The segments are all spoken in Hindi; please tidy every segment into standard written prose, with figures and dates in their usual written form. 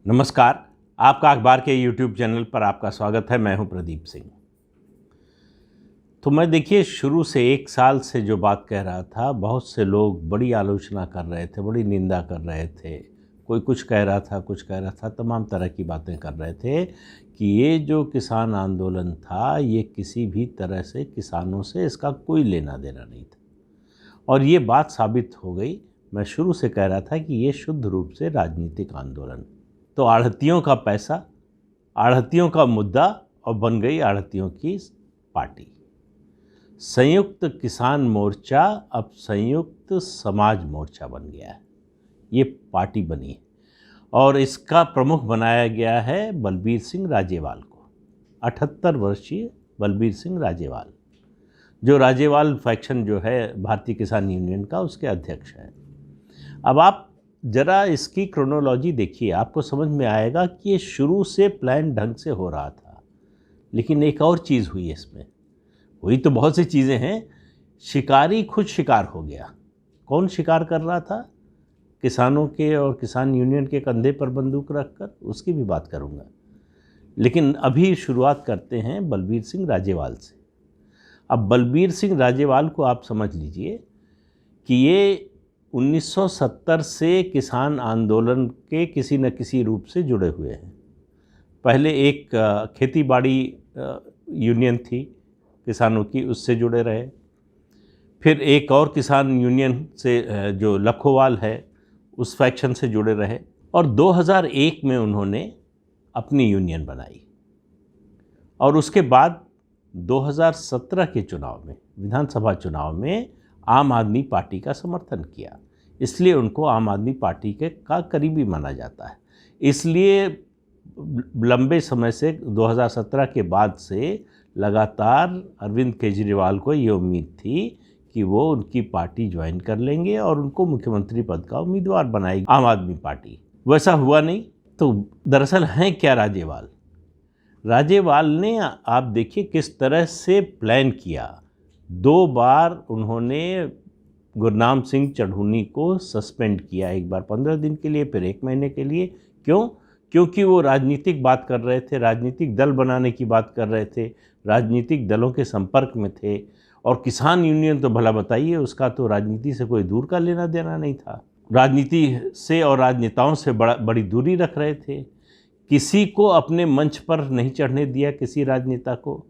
नमस्कार। आपका अखबार के YouTube चैनल पर आपका स्वागत है। मैं हूं प्रदीप सिंह। तो मैं देखिए शुरू से 1 साल से जो बात कह रहा था, बहुत से लोग बड़ी आलोचना कर रहे थे, बड़ी निंदा कर रहे थे। कोई कुछ कह रहा था, कुछ कह रहा था, तमाम तरह की बातें कर रहे थे कि ये जो किसान आंदोलन था, ये किसी भी तरह से किसानों से इसका कोई लेना देना नहीं था। और ये बात साबित हो गई। मैं शुरू से कह रहा था कि ये शुद्ध रूप से राजनीतिक आंदोलन। तो आढ़तियों का पैसा, आढ़तियों का मुद्दा और बन गई आढ़तियों की पार्टी। संयुक्त किसान मोर्चा अब संयुक्त समाज मोर्चा बन गया है। ये पार्टी बनी है और इसका प्रमुख बनाया गया है बलबीर सिंह राजेवाल को। 78 वर्षीय बलबीर सिंह राजेवाल, जो राजेवाल फैक्शन जो है भारतीय किसान यूनियन का, उसके अध्यक्ष हैं। अब आप ज़रा इसकी क्रोनोलॉजी देखिए, आपको समझ में आएगा कि ये शुरू से प्लान ढंग से हो रहा था। लेकिन एक और चीज़ हुई इसमें, हुई तो बहुत सी चीज़ें हैं। शिकारी खुद शिकार हो गया। कौन शिकार कर रहा था? किसानों के और किसान यूनियन के कंधे पर बंदूक रखकर, उसकी भी बात करूँगा। लेकिन अभी शुरुआत करते हैं बलबीर सिंह राजेवाल से। अब बलबीर सिंह राजेवाल को आप समझ लीजिए कि ये 1970 से किसान आंदोलन के किसी न किसी रूप से जुड़े हुए हैं। पहले एक खेती बाड़ी यूनियन थी किसानों की, उससे जुड़े रहे। फिर एक और किसान यूनियन से जो लखोवाल है, उस फैक्शन से जुड़े रहे। और 2001 में उन्होंने अपनी यूनियन बनाई। और उसके बाद 2017 के चुनाव में, विधानसभा चुनाव में आम आदमी पार्टी का समर्थन किया। इसलिए उनको आम आदमी पार्टी के का करीबी माना जाता है। इसलिए लंबे समय से 2017 के बाद से लगातार अरविंद केजरीवाल को ये उम्मीद थी कि वो उनकी पार्टी ज्वाइन कर लेंगे और उनको मुख्यमंत्री पद का उम्मीदवार बनाएगी आम आदमी पार्टी। वैसा हुआ नहीं। तो दरअसल हैं क्या राजेवाल? राजेवाल ने, आप देखिए किस तरह से प्लान किया। 2 बार उन्होंने गुरनाम सिंह चढ़ूनी को सस्पेंड किया, एक बार 15 दिन के लिए, फिर 1 महीने के लिए। क्यों? क्योंकि वो राजनीतिक बात कर रहे थे, राजनीतिक दल बनाने की बात कर रहे थे, राजनीतिक दलों के संपर्क में थे। और किसान यूनियन तो भला बताइए, उसका तो राजनीति से कोई दूर का लेना देना नहीं था। राजनीति से और राजनेताओं से बड़ी दूरी रख रहे थे। किसी को अपने मंच पर नहीं चढ़ने दिया, किसी राजनेता को,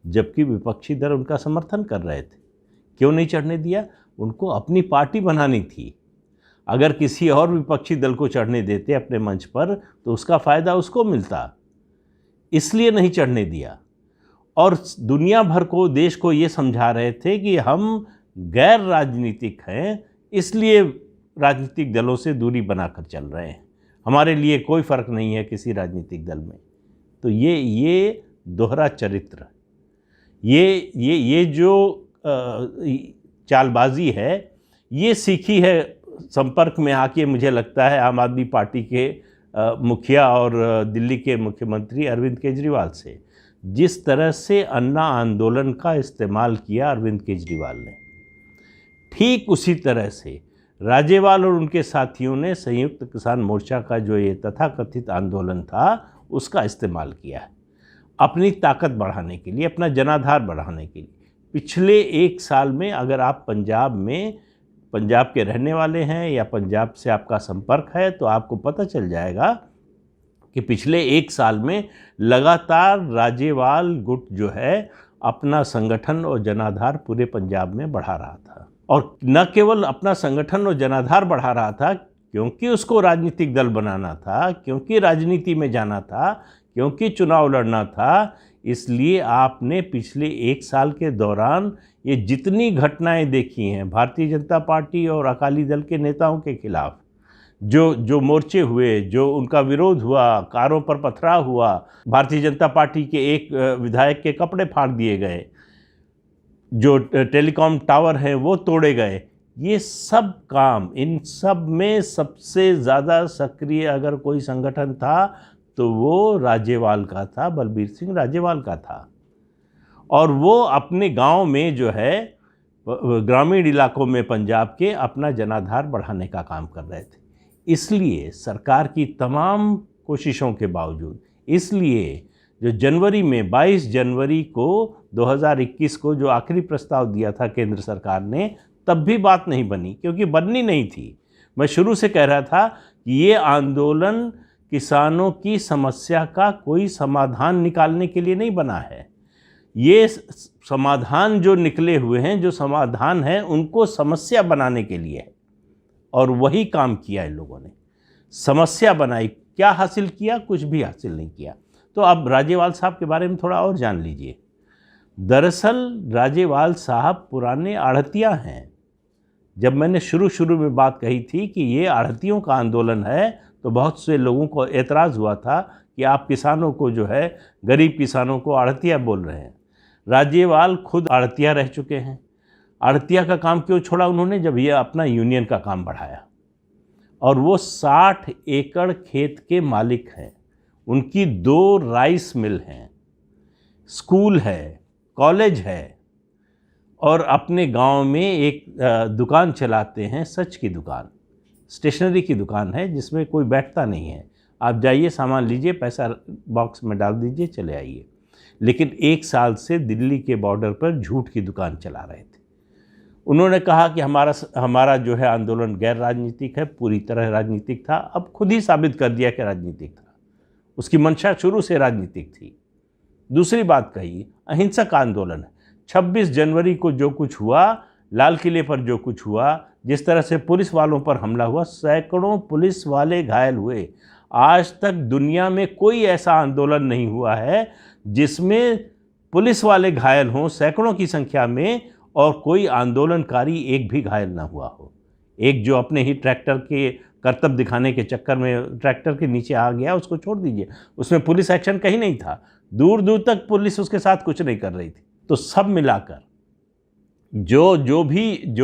जबकि विपक्षी दल उनका समर्थन कर रहे थे। क्यों नहीं चढ़ने दिया? उनको अपनी पार्टी बनानी थी। अगर किसी और विपक्षी दल को चढ़ने देते अपने मंच पर तो उसका फ़ायदा उसको मिलता, इसलिए नहीं चढ़ने दिया। और दुनिया भर को, देश को ये समझा रहे थे कि हम गैर राजनीतिक हैं, इसलिए राजनीतिक दलों से दूरी बनाकर चल रहे हैं, हमारे लिए कोई फ़र्क नहीं है किसी राजनीतिक दल में। तो ये दोहरा चरित्र, ये जो चालबाजी है, ये सीखी है संपर्क में आके, मुझे लगता है, आम आदमी पार्टी के मुखिया और दिल्ली के मुख्यमंत्री अरविंद केजरीवाल से। जिस तरह से अन्ना आंदोलन का इस्तेमाल किया अरविंद केजरीवाल ने, ठीक उसी तरह से राजेवाल और उनके साथियों ने संयुक्त किसान मोर्चा का जो ये तथाकथित आंदोलन था, उसका इस्तेमाल किया है अपनी ताकत बढ़ाने के लिए, अपना जनाधार बढ़ाने के लिए। पिछले 1 साल में अगर आप पंजाब के रहने वाले हैं या पंजाब से आपका संपर्क है, तो आपको पता चल जाएगा कि पिछले 1 साल में लगातार राजेवाल गुट जो है अपना संगठन और जनाधार पूरे पंजाब में बढ़ा रहा था। और न केवल अपना संगठन और जनाधार बढ़ा रहा था, क्योंकि उसको राजनीतिक दल बनाना था, क्योंकि राजनीति में जाना था, क्योंकि चुनाव लड़ना था, इसलिए आपने पिछले 1 साल के दौरान ये जितनी घटनाएं देखी हैं भारतीय जनता पार्टी और अकाली दल के नेताओं के खिलाफ, जो मोर्चे हुए, जो उनका विरोध हुआ, कारों पर पथराव हुआ, भारतीय जनता पार्टी के एक विधायक के कपड़े फाड़ दिए गए, जो टेलीकॉम टावर हैं वो तोड़े गए, ये सब काम, इन सब में सबसे ज़्यादा सक्रिय अगर कोई संगठन था तो वो राजेवाल का था, बलबीर सिंह राजेवाल का था। और वो अपने गांव में जो है, ग्रामीण इलाकों में पंजाब के, अपना जनाधार बढ़ाने का काम कर रहे थे। इसलिए सरकार की तमाम कोशिशों के बावजूद, इसलिए जो जनवरी में 22 जनवरी को 2021 को जो आखिरी प्रस्ताव दिया था केंद्र सरकार ने, तब भी बात नहीं बनी, क्योंकि बननी नहीं थी। मैं शुरू से कह रहा था कि ये आंदोलन किसानों की समस्या का कोई समाधान निकालने के लिए नहीं बना है। ये समाधान जो निकले हुए हैं, जो समाधान है, उनको समस्या बनाने के लिए है, और वही काम किया इन लोगों ने। समस्या बनाई, क्या हासिल किया? कुछ भी हासिल नहीं किया। तो अब राजेवाल साहब के बारे में थोड़ा और जान लीजिए। दरअसल राजेवाल साहब पुराने आढ़तिया हैं। जब मैंने शुरू में बात कही थी कि ये आढ़तियों का आंदोलन है, तो बहुत से लोगों को एतराज़ हुआ था कि आप किसानों को जो है, गरीब किसानों को आढ़तिया बोल रहे हैं। राजेवाल खुद आढ़तिया रह चुके हैं। आढ़तिया का काम क्यों छोड़ा उन्होंने? जब ये अपना यूनियन का काम बढ़ाया। और वो 60 एकड़ खेत के मालिक हैं। उनकी 2 राइस मिल हैं, स्कूल है, कॉलेज है, और अपने गांव में एक दुकान चलाते हैं, सच की दुकान, स्टेशनरी की दुकान है, जिसमें कोई बैठता नहीं है। आप जाइए, सामान लीजिए, पैसा बॉक्स में डाल दीजिए, चले आइए। लेकिन 1 साल से दिल्ली के बॉर्डर पर झूठ की दुकान चला रहे थे। उन्होंने कहा कि हमारा जो है आंदोलन गैर राजनीतिक है, पूरी तरह राजनीतिक था। अब खुद ही साबित कर दिया कि राजनीतिक था। उसकी मंशा शुरू से राजनीतिक थी। दूसरी बात कही, अहिंसक आंदोलन है। 26 जनवरी को जो कुछ हुआ, लाल किले पर जो कुछ हुआ, जिस तरह से पुलिस वालों पर हमला हुआ, सैकड़ों पुलिस वाले घायल हुए। आज तक दुनिया में कोई ऐसा आंदोलन नहीं हुआ है जिसमें पुलिस वाले घायल हों सैकड़ों की संख्या में, और कोई आंदोलनकारी एक भी घायल ना हुआ हो। एक जो अपने ही ट्रैक्टर के कर्तव्य दिखाने के चक्कर में ट्रैक्टर के नीचे आ गया, उसको छोड़ दीजिए, उसमें पुलिस एक्शन कहीं नहीं था। दूर दूर तक पुलिस उसके साथ कुछ नहीं कर रही थी। तो सब मिलाकर जो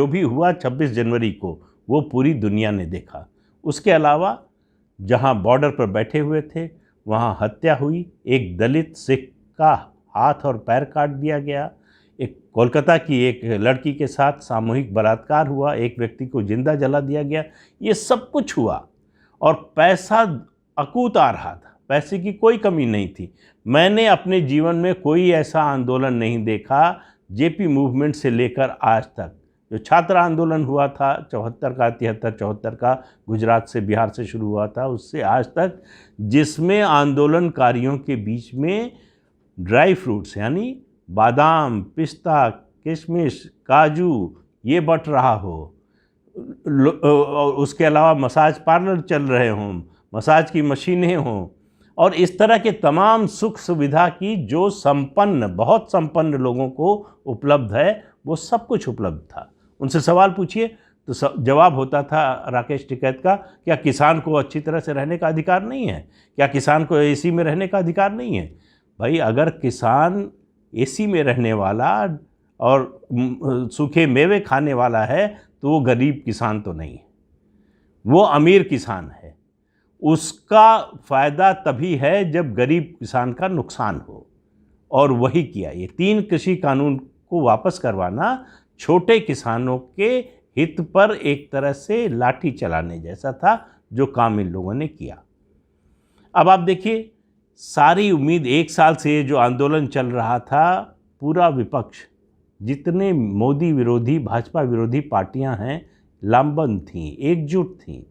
भी हुआ 26 जनवरी को, वो पूरी दुनिया ने देखा। उसके अलावा जहां बॉर्डर पर बैठे हुए थे, वहां हत्या हुई। एक दलित सिख का हाथ और पैर काट दिया गया। एक कोलकाता की एक लड़की के साथ सामूहिक बलात्कार हुआ। एक व्यक्ति को जिंदा जला दिया गया। ये सब कुछ हुआ, और पैसा अकूत आ रहा था। पैसे की कोई कमी नहीं थी। मैंने अपने जीवन में कोई ऐसा आंदोलन नहीं देखा, जेपी मूवमेंट से लेकर आज तक। जो छात्र आंदोलन हुआ था 74 का, 73-74 का, गुजरात से, बिहार से शुरू हुआ था, उससे आज तक, जिसमें आंदोलनकारियों के बीच में ड्राई फ्रूट्स यानी बादाम, पिस्ता, किशमिश, काजू ये बट रहा हो, उसके अलावा मसाज पार्लर चल रहे हों, मसाज की मशीनें हों, और इस तरह के तमाम सुख सुविधा की जो बहुत संपन्न लोगों को उपलब्ध है, वो सब कुछ उपलब्ध था। उनसे सवाल पूछिए तो जवाब होता था राकेश टिकैत का, क्या किसान को अच्छी तरह से रहने का अधिकार नहीं है? क्या किसान को एसी में रहने का अधिकार नहीं है? भाई, अगर किसान एसी में रहने वाला और सूखे मेवे खाने वाला है, तो वो गरीब किसान तो नहीं है, वो अमीर किसान है। उसका फ़ायदा तभी है जब गरीब किसान का नुकसान हो, और वही किया। ये 3 कृषि कानून को वापस करवाना छोटे किसानों के हित पर एक तरह से लाठी चलाने जैसा था, जो काम इन लोगों ने किया। अब आप देखिए, सारी उम्मीद 1 साल से जो आंदोलन चल रहा था, पूरा विपक्ष, जितने मोदी विरोधी, भाजपा विरोधी पार्टियां हैं, लामबंद थीं, एकजुट थीं।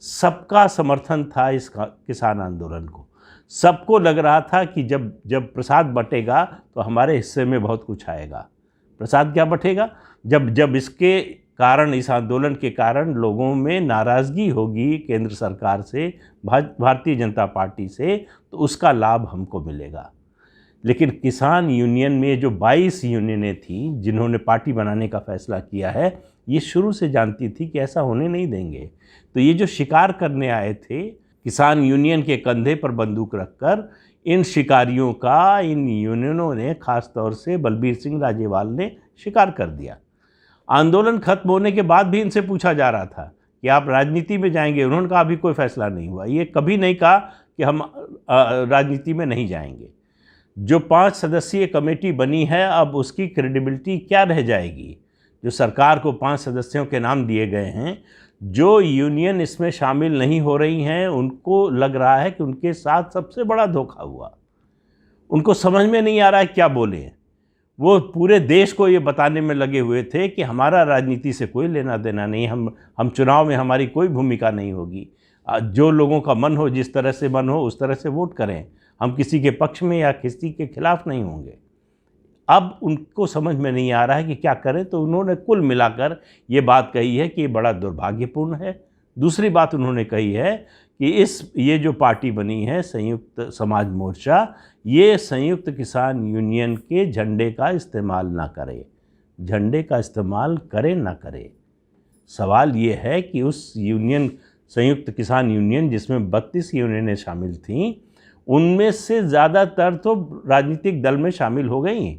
सबका समर्थन था इस किसान आंदोलन को। सबको लग रहा था कि जब प्रसाद बटेगा तो हमारे हिस्से में बहुत कुछ आएगा। प्रसाद क्या बटेगा? जब इसके कारण, इस आंदोलन के कारण लोगों में नाराज़गी होगी केंद्र सरकार से, भारतीय जनता पार्टी से, तो उसका लाभ हमको मिलेगा। लेकिन किसान यूनियन में जो 22 यूनियनें थीं जिन्होंने पार्टी बनाने का फैसला किया है, ये शुरू से जानती थी कि ऐसा होने नहीं देंगे। तो ये जो शिकार करने आए थे, किसान यूनियन के कंधे पर बंदूक रखकर, इन शिकारियों का इन यूनियनों ने, ख़ास तौर से बलबीर सिंह राजेवाल ने शिकार कर दिया। आंदोलन खत्म होने के बाद भी इनसे पूछा जा रहा था कि आप राजनीति में जाएंगे। उन्होंने कहा अभी कोई फैसला नहीं हुआ। ये कभी नहीं कहा कि हम राजनीति में नहीं जाएंगे। जो 5 सदस्यीय कमेटी बनी है, अब उसकी क्रेडिबिलिटी क्या रह जाएगी? जो सरकार को 5 सदस्यों के नाम दिए गए हैं, जो यूनियन इसमें शामिल नहीं हो रही हैं उनको लग रहा है कि उनके साथ सबसे बड़ा धोखा हुआ। उनको समझ में नहीं आ रहा है क्या बोलें। वो पूरे देश को ये बताने में लगे हुए थे कि हमारा राजनीति से कोई लेना देना नहीं, हम चुनाव में हमारी कोई भूमिका नहीं होगी, जो लोगों का मन हो, जिस तरह से मन हो उस तरह से वोट करें, हम किसी के पक्ष में या किसी के खिलाफ नहीं होंगे। अब उनको समझ में नहीं आ रहा है कि क्या करें, तो उन्होंने कुल मिलाकर ये बात कही है कि ये बड़ा दुर्भाग्यपूर्ण है। दूसरी बात उन्होंने कही है कि ये जो पार्टी बनी है संयुक्त समाज मोर्चा, ये संयुक्त किसान यूनियन के झंडे का इस्तेमाल ना करे। झंडे का इस्तेमाल करे ना करे, सवाल ये है कि उस यूनियन, संयुक्त किसान यूनियन जिसमें 32 यूनियनें शामिल थीं, उनमें से ज़्यादातर तो राजनीतिक दल में शामिल हो गई।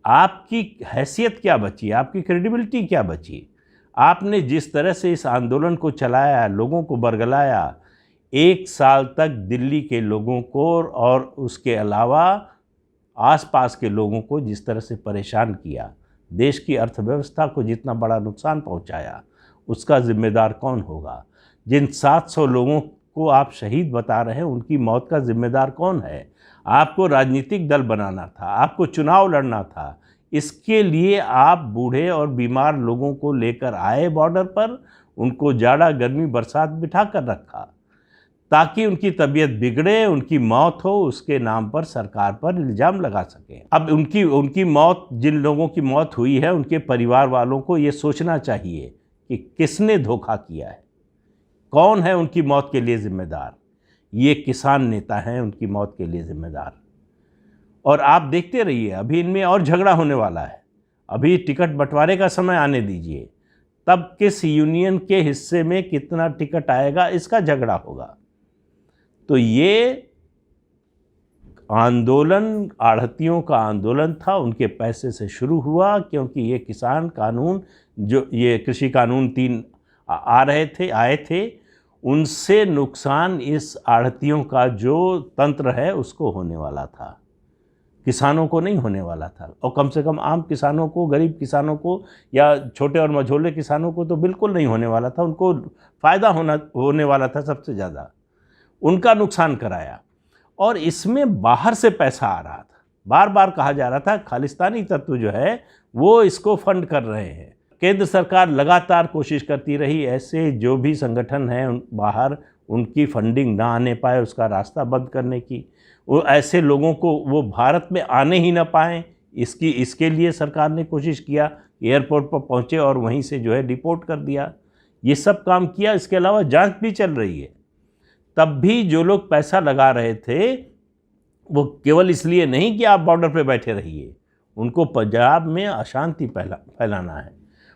आपकी हैसियत क्या बची, आपकी क्रेडिबिलिटी क्या बची? आपने जिस तरह से इस आंदोलन को चलाया, लोगों को बरगलाया, 1 साल तक दिल्ली के लोगों को और उसके अलावा आसपास के लोगों को जिस तरह से परेशान किया, देश की अर्थव्यवस्था को जितना बड़ा नुकसान पहुंचाया, उसका जिम्मेदार कौन होगा? जिन 700 लोगों को आप शहीद बता रहे हैं, उनकी मौत का जिम्मेदार कौन है? आपको राजनीतिक दल बनाना था, आपको चुनाव लड़ना था, इसके लिए आप बूढ़े और बीमार लोगों को लेकर आए बॉर्डर पर, उनको जाड़ा गर्मी बरसात बिठा कर रखा ताकि उनकी तबीयत बिगड़े, उनकी मौत हो, उसके नाम पर सरकार पर इल्ज़ाम लगा सकें। अब उनकी मौत, जिन लोगों की मौत हुई है, उनके परिवार वालों को ये सोचना चाहिए कि किसने धोखा किया है, कौन है उनकी मौत के लिए जिम्मेदार। ये किसान नेता हैं उनकी मौत के लिए जिम्मेदार। और आप देखते रहिए, अभी इनमें और झगड़ा होने वाला है। अभी टिकट बंटवारे का समय आने दीजिए, तब किस यूनियन के हिस्से में कितना टिकट आएगा, इसका झगड़ा होगा। तो ये आंदोलन आढ़तियों का आंदोलन था, उनके पैसे से शुरू हुआ, क्योंकि ये किसान कानून, जो ये कृषि कानून 3 आए थे, उनसे नुकसान इस आढ़तियों का जो तंत्र है उसको होने वाला था, किसानों को नहीं होने वाला था। और कम से कम आम किसानों को, गरीब किसानों को या छोटे और मझोले किसानों को तो बिल्कुल नहीं होने वाला था। उनको फ़ायदा होने वाला था सबसे ज़्यादा, उनका नुकसान कराया। और इसमें बाहर से पैसा आ रहा था, बार बार कहा जा रहा था खालिस्तानी तत्व जो है वो इसको फंड कर रहे हैं। केंद्र सरकार लगातार कोशिश करती रही ऐसे जो भी संगठन हैं बाहर, उनकी फंडिंग ना आने पाए, उसका रास्ता बंद करने की, वो ऐसे लोगों को वो भारत में आने ही ना पाएँ, इसके लिए सरकार ने कोशिश किया। एयरपोर्ट पर पहुँचे और वहीं से जो है डिपोर्ट कर दिया। ये सब काम किया। इसके अलावा जांच भी चल रही है। तब भी जो लोग पैसा लगा रहे थे वो केवल इसलिए नहीं कि आप बॉर्डर पे बैठे रहिए, उनको पंजाब में अशांति फैलाना है,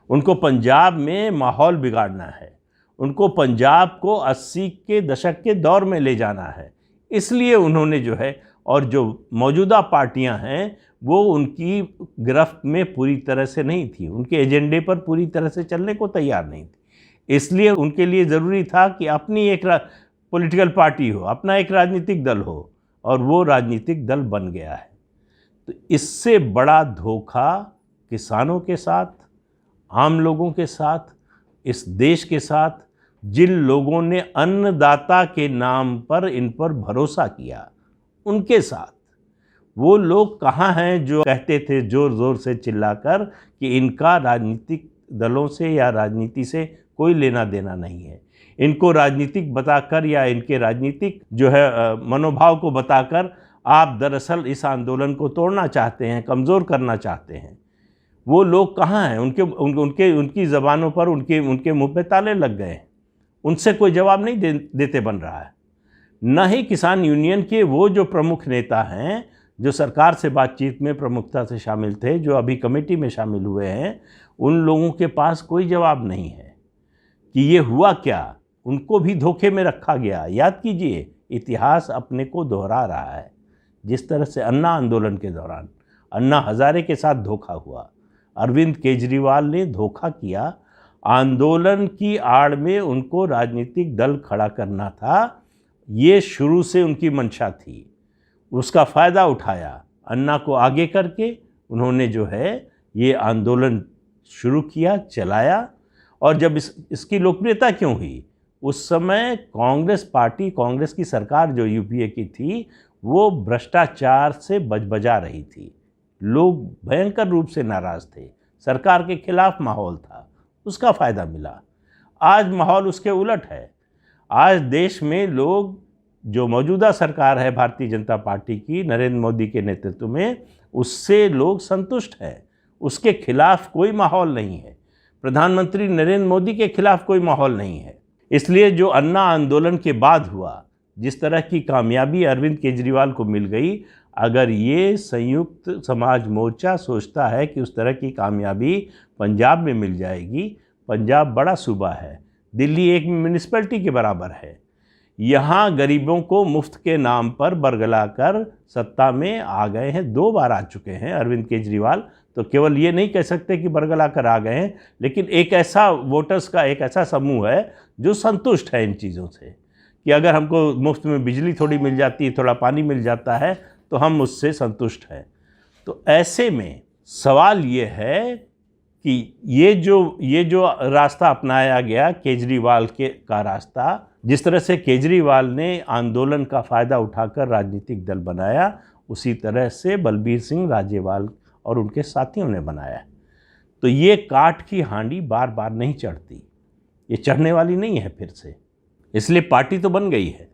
उनको पंजाब में माहौल बिगाड़ना है, उनको पंजाब को 80 के दशक के दौर में ले जाना है। इसलिए उन्होंने जो है, और जो मौजूदा पार्टियां हैं वो उनकी गिरफ्त में पूरी तरह से नहीं थी, उनके एजेंडे पर पूरी तरह से चलने को तैयार नहीं थी। इसलिए उनके लिए ज़रूरी था कि अपनी एक पॉलिटिकल पार्टी हो, अपना एक राजनीतिक दल हो, और वो राजनीतिक दल बन गया है। तो इससे बड़ा धोखा किसानों के साथ, आम लोगों के साथ, इस देश के साथ, जिन लोगों ने अन्नदाता के नाम पर इन पर भरोसा किया, उनके साथ। वो लोग कहाँ हैं जो कहते थे ज़ोर ज़ोर से चिल्लाकर कि इनका राजनीतिक दलों से या राजनीति से कोई लेना देना नहीं है, इनको राजनीतिक बताकर या इनके राजनीतिक जो है मनोभाव को बताकर आप दरअसल इस आंदोलन को तोड़ना चाहते हैं, कमज़ोर करना चाहते हैं। वो लोग कहाँ हैं? उनकी ज़बानों पर, उनके मुंह पे ताले लग गए हैं। उनसे कोई जवाब नहीं देते बन रहा है। न ही किसान यूनियन के वो जो प्रमुख नेता हैं, जो सरकार से बातचीत में प्रमुखता से शामिल थे, जो अभी कमेटी में शामिल हुए हैं, उन लोगों के पास कोई जवाब नहीं है कि ये हुआ क्या। उनको भी धोखे में रखा गया। याद कीजिए, इतिहास अपने को दोहरा रहा है। जिस तरह से अन्ना आंदोलन के दौरान अन्ना हज़ारे के साथ धोखा हुआ, अरविंद केजरीवाल ने धोखा किया। आंदोलन की आड़ में उनको राजनीतिक दल खड़ा करना था, ये शुरू से उनकी मंशा थी। उसका फ़ायदा उठाया, अन्ना को आगे करके उन्होंने जो है ये आंदोलन शुरू किया, चलाया, और जब इसकी लोकप्रियता क्यों हुई, उस समय कांग्रेस पार्टी, कांग्रेस की सरकार जो यूपीए की थी, वो भ्रष्टाचार से बजबजा रही थी। लोग भयंकर रूप से नाराज़ थे, सरकार के खिलाफ माहौल था, उसका फ़ायदा मिला। आज माहौल उसके उलट है। आज देश में लोग, जो मौजूदा सरकार है भारतीय जनता पार्टी की नरेंद्र मोदी के नेतृत्व में, उससे लोग संतुष्ट हैं। उसके खिलाफ कोई माहौल नहीं है, प्रधानमंत्री नरेंद्र मोदी के खिलाफ कोई माहौल नहीं है। इसलिए जो अन्ना आंदोलन के बाद हुआ, जिस तरह की कामयाबी अरविंद केजरीवाल को मिल गई, अगर ये संयुक्त समाज मोर्चा सोचता है कि उस तरह की कामयाबी पंजाब में मिल जाएगी, पंजाब बड़ा सूबा है, दिल्ली एक म्यूनिसिपैलिटी के बराबर है, यहाँ गरीबों को मुफ्त के नाम पर बरगलाकर सत्ता में आ गए हैं, 2 बार आ चुके हैं अरविंद केजरीवाल। तो केवल ये नहीं कह सकते कि बरगलाकर आ गए हैं, लेकिन एक ऐसा वोटर्स का एक ऐसा समूह है जो संतुष्ट है इन चीज़ों से, कि अगर हमको मुफ्त में बिजली थोड़ी मिल जाती है, थोड़ा पानी मिल जाता है, तो हम उससे संतुष्ट हैं। तो ऐसे में सवाल ये है कि ये जो रास्ता अपनाया गया केजरीवाल का रास्ता, जिस तरह से केजरीवाल ने आंदोलन का फ़ायदा उठाकर राजनीतिक दल बनाया, उसी तरह से बलबीर सिंह राजेवाल और उनके साथियों ने बनाया। तो ये काठ की हांडी बार बार नहीं चढ़ती, ये चढ़ने वाली नहीं है फिर से। इसलिए पार्टी तो बन गई है,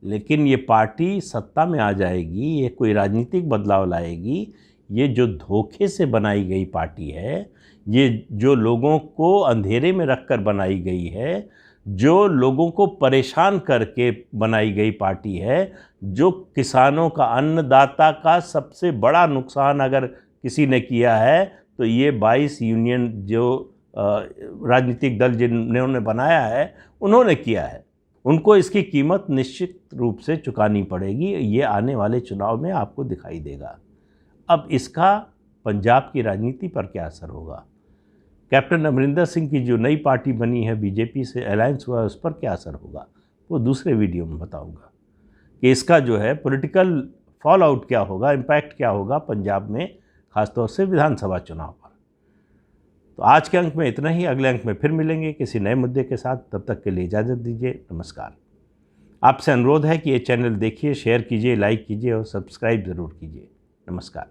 लेकिन ये पार्टी सत्ता में आ जाएगी, ये कोई राजनीतिक बदलाव लाएगी। ये जो धोखे से बनाई गई पार्टी है, ये जो लोगों को अंधेरे में रखकर बनाई गई है, जो लोगों को परेशान करके बनाई गई पार्टी है, जो किसानों का, अन्नदाता का सबसे बड़ा नुकसान अगर किसी ने किया है तो ये 22 यूनियन जो राजनीतिक दल जिन्होंने बनाया है, उन्होंने किया है। उनको इसकी कीमत निश्चित रूप से चुकानी पड़ेगी। ये आने वाले चुनाव में आपको दिखाई देगा। अब इसका पंजाब की राजनीति पर क्या असर होगा, कैप्टन अमरिंदर सिंह की जो नई पार्टी बनी है, बीजेपी से अलायंस हुआ है, उस पर क्या असर होगा, वो दूसरे वीडियो में बताऊंगा कि इसका जो है पॉलिटिकल फॉल आउट क्या होगा, इम्पैक्ट क्या होगा पंजाब में, ख़ासतौर से विधानसभा चुनाव पर। तो आज के अंक में इतना ही, अगले अंक में फिर मिलेंगे किसी नए मुद्दे के साथ। तब तक के लिए इजाज़त दीजिए, नमस्कार। आपसे अनुरोध है कि ये चैनल देखिए, शेयर कीजिए, लाइक कीजिए और सब्सक्राइब ज़रूर कीजिए। नमस्कार।